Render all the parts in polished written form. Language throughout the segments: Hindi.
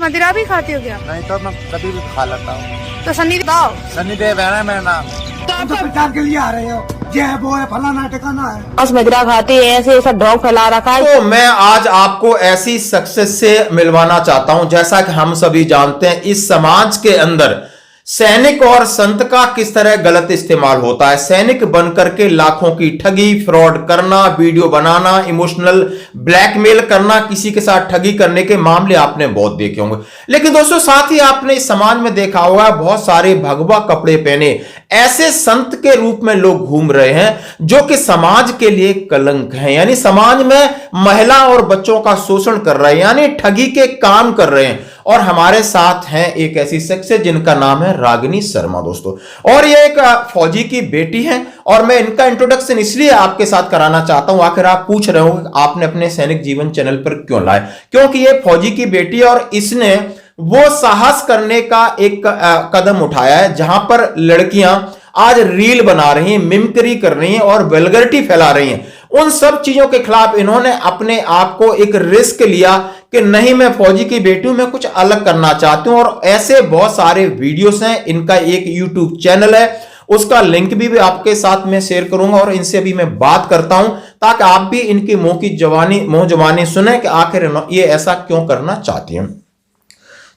मदिरा भी खाते हो क्या? नहीं तो मैं कभी भी खा लेता हूँ। तो सनी बताओ। सनी देव है ना मेरा नाम। तो तो प्रचार के लिए आ रहे हो, ये है वो है फलाना ठिकाना है। बस मदिरा खाते हैं, ऐसे ऐसा ढोंग फैला रखा है। तो मैं आज आपको ऐसी सक्सेस से मिलवाना चाहता हूं। जैसा कि हम सभी जानते हैं, इस समाज के अंदर सैनिक और संत का किस तरह गलत इस्तेमाल होता है। सैनिक बनकर के लाखों की ठगी, फ्रॉड करना, वीडियो बनाना, इमोशनल ब्लैकमेल करना, किसी के साथ ठगी करने के मामले आपने बहुत देखे होंगे। लेकिन दोस्तों, साथ ही आपने इस समाज में देखा होगा बहुत सारे भगवा कपड़े पहने ऐसे संत के रूप में लोग घूम रहे हैं जो कि समाज के लिए कलंक हैं, यानी समाज में महिला और बच्चों का शोषण कर रहे हैं, यानी ठगी के काम कर रहे हैं। और हमारे साथ हैं एक ऐसी शख्स जिनका नाम है रागिनी शर्मा दोस्तों, और ये एक फौजी की बेटी है। और मैं इनका इंट्रोडक्शन इसलिए आपके साथ कराना चाहता हूं। आखिर आप पूछ रहे हो आपने अपने सैनिक जीवन चैनल पर क्यों लाए, क्योंकि ये फौजी की बेटी है और इसने वो साहस करने का एक कदम उठाया है जहां पर लड़कियां आज रील बना रही हैं, मिमिक्री कर रही हैं और वल्गैरिटी फैला रही हैं। उन सब चीजों के खिलाफ इन्होंने अपने आप को एक रिस्क लिया कि नहीं, मैं फौजी की बेटी हूं, मैं कुछ अलग करना चाहती हूं। और ऐसे बहुत सारे वीडियोस हैं। इनका एक यूट्यूब चैनल है, उसका लिंक भी आपके साथ में शेयर करूंगा और इनसे भी मैं बात करता हूं ताकि आप भी इनकी मुंह जवानी सुने कि आखिर ये ऐसा क्यों करना चाहती हैं।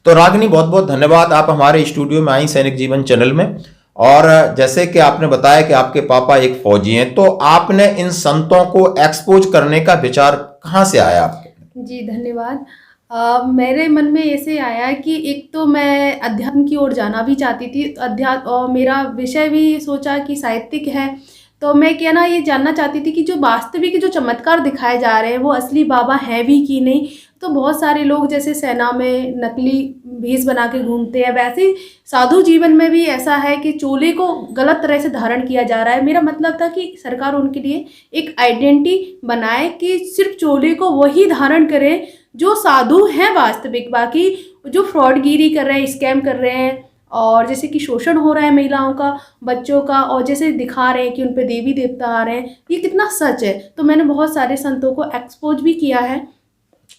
तो रागिनी, बहुत बहुत धन्यवाद, आप हमारे स्टूडियो में आई सैनिक जीवन चैनल में। और जैसे कि आपने बताया कि आपके पापा एक फौजी हैं, तो आपने इन संतों को एक्सपोज करने का विचार कहां से आया आपके? जी धन्यवाद। मेरे मन में ऐसे आया कि एक तो मैं अध्यात्म की ओर जाना भी चाहती थी, अध्यात्म, और मेरा विषय भी सोचा कि साहित्यिक है, तो मैं क्या ना ये जानना चाहती थी कि जो वास्तविक जो चमत्कार दिखाए जा रहे हैं वो असली बाबा हैं भी कि नहीं। तो बहुत सारे लोग जैसे सेना में नकली भेष बना के घूमते हैं, वैसे ही साधु जीवन में भी ऐसा है कि चोले को गलत तरह से धारण किया जा रहा है। मेरा मतलब था कि सरकार उनके लिए एक आइडेंटिटी बनाए कि सिर्फ चोले को वही धारण करें जो साधु हैं वास्तविक, बाकी जो फ्रॉडगिरी कर रहे हैं, स्कैम कर रहे हैं, और जैसे कि शोषण हो रहा है महिलाओं का, बच्चों का, और जैसे दिखा रहे हैं कि उन पे देवी देवता आ रहे हैं, ये कितना सच है। तो मैंने बहुत सारे संतों को एक्सपोज भी किया है।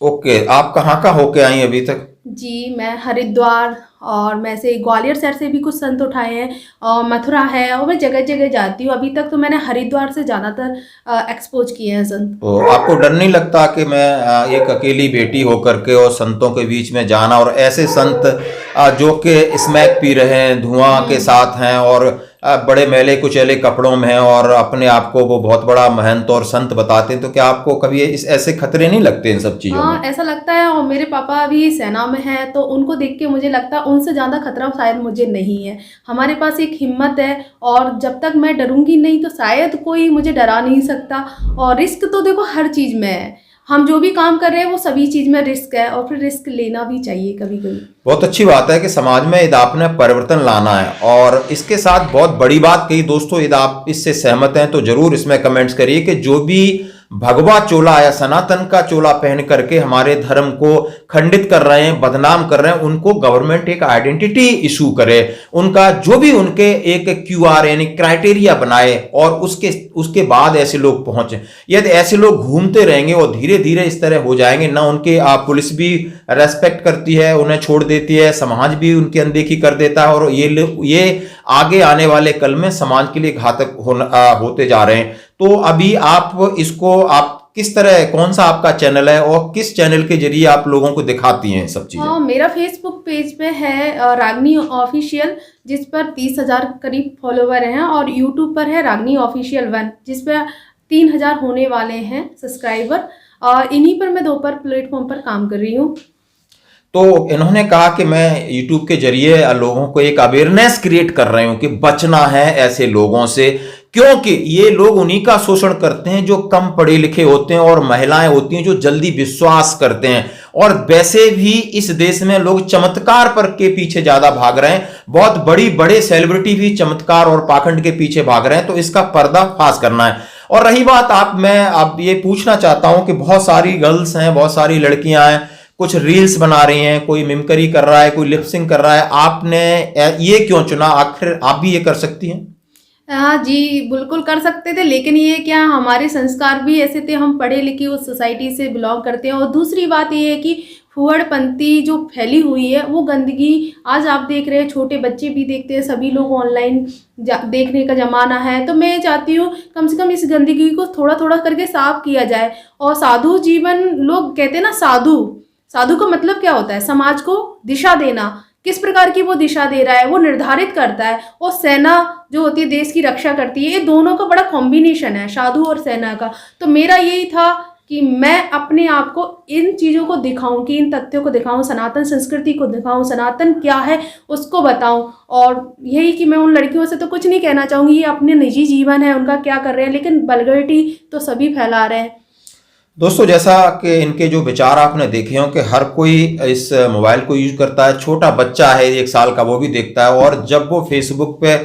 ओके, आप कहाँ का होके आई अभी तक? जी, मैं हरिद्वार और मैं से ग्वालियर शहर से भी कुछ संत उठाए हैं, और मथुरा है, और मैं जगह जगह जाती हूँ। अभी तक तो मैंने हरिद्वार से ज़्यादातर एक्सपोज किए हैं संत। तो आपको डर नहीं लगता कि मैं एक अकेली बेटी होकर के और संतों के बीच में जाना, और ऐसे संत जो कि स्मैक पी रहे हैं, धुआं के साथ हैं और बड़े मैले कुचैले कपड़ों में हैं और अपने आप को वो बहुत बड़ा महंत और संत बताते हैं, तो क्या आपको कभी ऐसे खतरे नहीं लगते इन सब चीज़ों में? हाँ, ऐसा लगता है। और मेरे पापा भी सेना में हैं, तो उनको देख के मुझे लगता है उनसे ज़्यादा खतरा शायद मुझे नहीं है। हमारे पास एक हिम्मत है, और जब तक मैं डरूंगी नहीं तो शायद कोई मुझे डरा नहीं सकता। और रिस्क तो देखो हर चीज़ में है, हम जो भी काम कर रहे हैं वो सभी चीज़ में रिस्क है, और फिर रिस्क लेना भी चाहिए कभी कभी। बहुत अच्छी बात है कि समाज में यदि आपने परिवर्तन लाना है, और इसके साथ बहुत बड़ी बात कही दोस्तों, यदि आप इससे सहमत हैं तो जरूर इसमें कमेंट्स करिए कि जो भी भगवा चोला या सनातन का चोला पहन करके हमारे धर्म को खंडित कर रहे हैं, बदनाम कर रहे हैं, उनको गवर्नमेंट एक आइडेंटिटी इशू करे, उनका जो भी उनके एक क्यूआर यानी क्राइटेरिया बनाए, और उसके बाद ऐसे लोग पहुंचे। यदि ऐसे लोग घूमते रहेंगे और धीरे धीरे इस तरह हो जाएंगे ना, उनके पुलिस भी रेस्पेक्ट करती है, उन्हें छोड़ देती है, समाज भी उनकी अनदेखी कर देता है, और ये आगे आने वाले कल में समाज के लिए घातक होते जा रहे हैं। तो अभी आप किस तरह, कौन सा आपका चैनल है और किस चैनल के जरिए आप लोगों को दिखाती हैं सब चीजें? हाँ, मेरा फेसबुक पेज पे है रागनी ऑफिशियल, जिस पर 30,000 करीब फॉलोवर हैं, और यूट्यूब पर है रागनी ऑफिशियल 1, जिस पर 3,000 होने वाले हैं सब्सक्राइबर, और इन्हीं पर मैं 2 प्लेटफॉर्म पर काम कर रही हूँ। तो इन्होंने कहा कि मैं YouTube के जरिए लोगों को एक अवेयरनेस क्रिएट कर रही हूं कि बचना है ऐसे लोगों से, क्योंकि ये लोग उन्हीं का शोषण करते हैं जो कम पढ़े लिखे होते हैं, और महिलाएं होती हैं जो जल्दी विश्वास करते हैं। और वैसे भी इस देश में लोग चमत्कार पर के पीछे ज्यादा भाग रहे हैं, बहुत बड़े सेलिब्रिटी भी चमत्कार और पाखंड के पीछे भाग रहे हैं, तो इसका पर्दाफाश करना है। और रही बात मैं अब ये पूछना चाहता हूं कि बहुत सारी गर्ल्स हैं, बहुत सारी लड़कियां हैं, कुछ रील्स बना रही हैं, कोई मिमिक्री कर रहा है, कोई लिपसिंग कर रहा है, आपने ये क्यों चुना? आखिर आप भी ये कर सकती हैं। हाँ जी, बिल्कुल कर सकते थे, लेकिन ये क्या हमारे संस्कार भी ऐसे थे, हम पढ़े लिखे उस सोसाइटी से बिलोंग करते हैं। और दूसरी बात ये है कि फूहड़पंथी जो फैली हुई है वो गंदगी आज आप देख रहे हैं, छोटे बच्चे भी देखते हैं, सभी लोग ऑनलाइन देखने का ज़माना है। तो मैं चाहती हूँ कम से कम इस गंदगी को थोड़ा थोड़ा करके साफ किया जाए। और साधु जीवन, लोग कहते हैं ना, साधु का मतलब क्या होता है? समाज को दिशा देना। किस प्रकार की वो दिशा दे रहा है वो निर्धारित करता है। और सेना जो होती है देश की रक्षा करती है, ये दोनों का बड़ा कॉम्बिनेशन है, साधु और सेना का। तो मेरा यही था कि मैं अपने आप को इन चीज़ों को दिखाऊं, कि इन तथ्यों को दिखाऊं, सनातन संस्कृति को दिखाऊं, सनातन क्या है उसको बताऊं। और यही कि मैं उन लड़कियों से तो कुछ नहीं कहना चाहूँगी, ये अपने निजी जीवन है उनका, क्या कर रहे हैं, लेकिन वल्गैरिटी तो सभी फैला रहे हैं। दोस्तों, जैसा कि इनके जो विचार आपने देखे हो कि हर कोई इस मोबाइल को यूज करता है, छोटा बच्चा है 1 साल का वो भी देखता है, और जब वो फेसबुक पे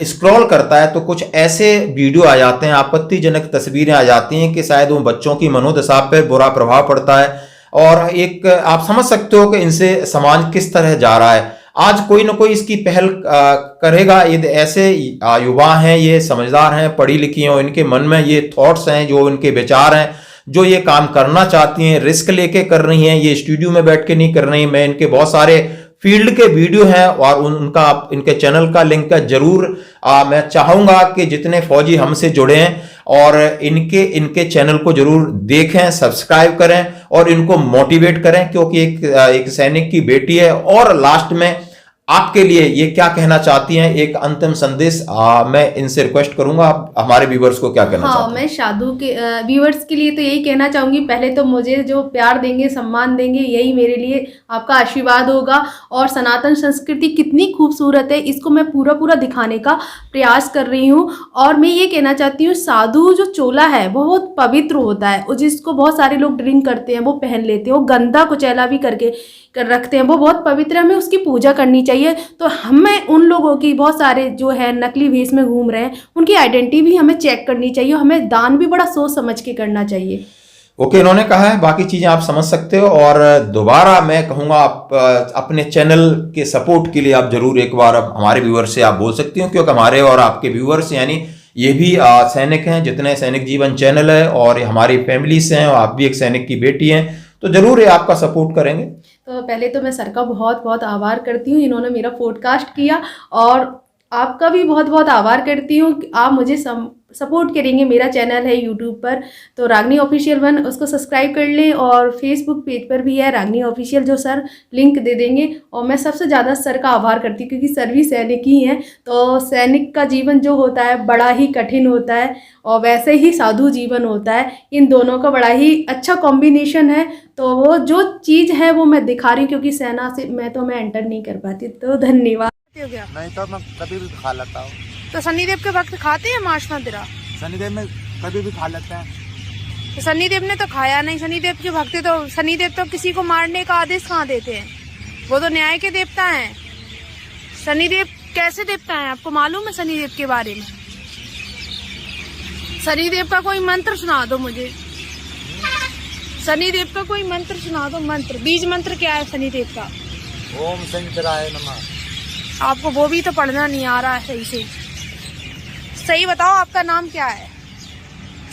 स्क्रॉल करता है तो कुछ ऐसे वीडियो आ जाते हैं, आपत्तिजनक तस्वीरें आ जाती हैं कि शायद वो बच्चों की मनोदशा पर बुरा प्रभाव पड़ता है। और एक आप समझ सकते हो कि इनसे समाज किस तरह जा रहा है। आज कोई ना कोई इसकी पहल करेगा। ये ऐसे युवा हैं, ये समझदार हैं, पढ़ी लिखी हैं, इनके मन में ये थॉट्स हैं, जो इनके विचार हैं, जो ये काम करना चाहती हैं, रिस्क लेके कर रही हैं, ये स्टूडियो में बैठ के नहीं कर रही। मैं इनके बहुत सारे फील्ड के वीडियो हैं और उनका इनके चैनल का लिंक जरूर मैं चाहूंगा कि जितने फौजी हमसे जुड़े हैं और इनके चैनल को जरूर देखें, सब्सक्राइब करें और इनको मोटिवेट करें, क्योंकि एक सैनिक की बेटी है। और लास्ट में आपके लिए ये क्या कहना चाहती हैं, एक अंतिम संदेश मैं इनसे रिक्वेस्ट करूंगा, आप हमारे व्यूवर्स को क्या कहना चाहते हैं? मैं साधु के व्यूवर्स के लिए तो यही कहना चाहूँगी, पहले तो मुझे जो प्यार देंगे, सम्मान देंगे, यही मेरे लिए आपका आशीर्वाद होगा। और सनातन संस्कृति कितनी खूबसूरत है, इसको मैं पूरा दिखाने का प्रयास कर रही हूँ। और मैं ये कहना चाहती हूँ, साधु जो चोला है वो बहुत पवित्र होता है, और जिसको बहुत सारे लोग ड्रिंक करते हैं, वो पहन लेते हैं, वो गंदा कुचैला भी करके रखते हैं, वो बहुत पवित्र है, हमें उसकी पूजा करनी चाहिए। तो हमें उन लोगों की, बहुत सारे जो है नकली वेश में घूम रहे हैं, उनकी आइडेंटिटी भी हमें चेक करनी चाहिए, हमें दान भी बड़ा सोच समझ के करना चाहिए। ओके, इन्होंने कहा है, बाकी चीजें आप समझ सकते हो। और दोबारा मैं कहूँगा, आप अपने चैनल के सपोर्ट के लिए आप जरूर एक बार हमारे व्यूअर्स से आप बोल सकती हो, क्योंकि हमारे और आपके व्यूअर्स यानी ये भी सैनिक हैं, जितने सैनिक जीवन चैनल है और हमारी फैमिली से हैं, और आप भी एक सैनिक की बेटी हैं, तो जरूर ये आपका सपोर्ट करेंगे। तो पहले तो मैं सर का बहुत बहुत आभार करती हूँ, इन्होंने मेरा पॉडकास्ट किया, और आपका भी बहुत बहुत आभार करती हूँ कि आप मुझे सपोर्ट करेंगे। मेरा चैनल है यूट्यूब पर, तो रागनी ऑफिशियल 1, उसको सब्सक्राइब कर लें। और फेसबुक पेज पर भी है रागनी ऑफिशियल, जो सर लिंक दे देंगे। और मैं सबसे ज़्यादा सर का आभार करती हूँ, क्योंकि सर भी सैनिक ही हैं। तो सैनिक का जीवन जो होता है बड़ा ही कठिन होता है, और वैसे ही साधु जीवन होता है, इन दोनों का बड़ा ही अच्छा कॉम्बिनेशन है। तो वो जो चीज़ है वो मैं दिखा रही हूँ, क्योंकि सेना से मैं एंटर नहीं कर पाती। तो धन्यवाद। हो गया नहीं तो मैं कभी भी खा लेता हूँ। तो शनिदेव के भक्त खाते हैं मांस मदिरा? शनिदेव में कभी भी खा लेते हैं। तो शनिदेव ने तो खाया नहीं। शनिदेव के भक्त तो, शनिदेव तो किसी को मारने का आदेश कहाँ देते हैं? वो तो न्याय के देवता हैं। शनिदेव कैसे देवता है, आपको मालूम है शनिदेव के बारे में? शनिदेव का कोई मंत्र सुना दो मुझे, शनिदेव का कोई मंत्र सुना दो। मंत्र, बीज मंत्र क्या है शनिदेव का? ओम शनिदेवाय नमः। आपको वो भी तो पढ़ना नहीं आ रहा है सही से। सही बताओ, आपका नाम क्या है?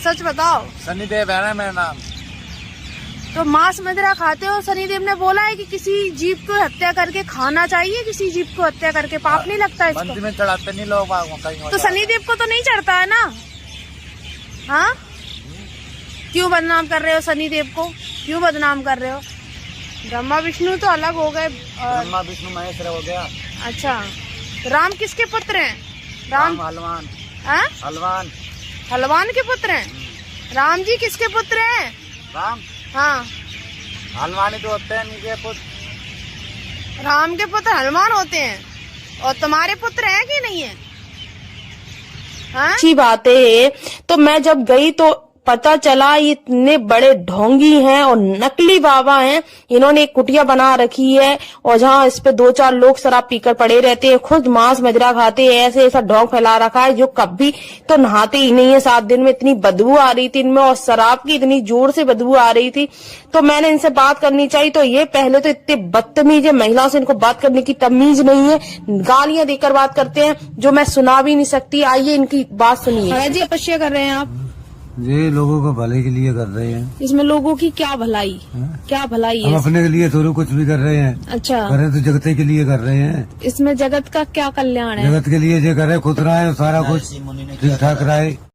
सच बताओ। शनिदेव है ना मेरा नाम। तो मांस मदिरा खाते हो? शनिदेव ने बोला है कि किसी जीव को हत्या करके खाना चाहिए, किसी जीव को हत्या करके पाप नहीं लगता इसको? मंदिर में चढ़ाते नहीं लोग कहीं। तो शनिदेव को तो नहीं चढ़ता है ना? हाँ, क्यों बदनाम कर रहे हो शनिदेव को? क्यों बदनाम कर रहे हो? ब्रह्मा विष्णु तो अलग हो गए, ब्रह्मा विष्णु महेश हो गया। अच्छा, राम किसके पुत्र हैं? राम हलवान। हलवान, हलवान के पुत्र हैं। राम जी किसके पुत्र हैं? राम, हाँ, हलवानी तो होते हैं इनके पुत्र। राम के पुत्र हनुमान होते हैं। और तुम्हारे पुत्र हैं कि नहीं है? हाँ? अच्छी बात है। तो मैं जब गई तो पता चला ये इतने बड़े ढोंगी हैं और नकली बाबा हैं। इन्होंने एक कुटिया बना रखी है और जहाँ इस पे 2-4 लोग शराब पीकर पड़े रहते हैं, खुद मांस मदिरा खाते हैं, ऐसे ऐसा ढोंग फैला रखा है जो कभी तो नहाते ही नहीं है। 7 दिन में इतनी बदबू आ रही थी इनमें और शराब की इतनी जोर से बदबू आ रही थी। तो मैंने इनसे बात करनी चाहिए। तो ये पहले तो इतने बदतमीज है, महिलाओं से इनको बात करने की तमीज नहीं है, गालियां देकर बात करते हैं जो मैं सुना भी नहीं सकती। आइए इनकी बात सुनिए। जी तपस्या कर रहे हैं आप? ये लोगों को भले के लिए कर रहे हैं। इसमें लोगों की क्या भलाई क्या भलाई हम है? अपने के लिए थोड़ा कुछ भी कर रहे हैं। अच्छा, कर रहे तो जगत के लिए कर रहे हैं। इसमें जगत का क्या कल्याण है? जगत के लिए जो कर रहे खुद रहा है सारा कुछ ठीक ठाक रहा है।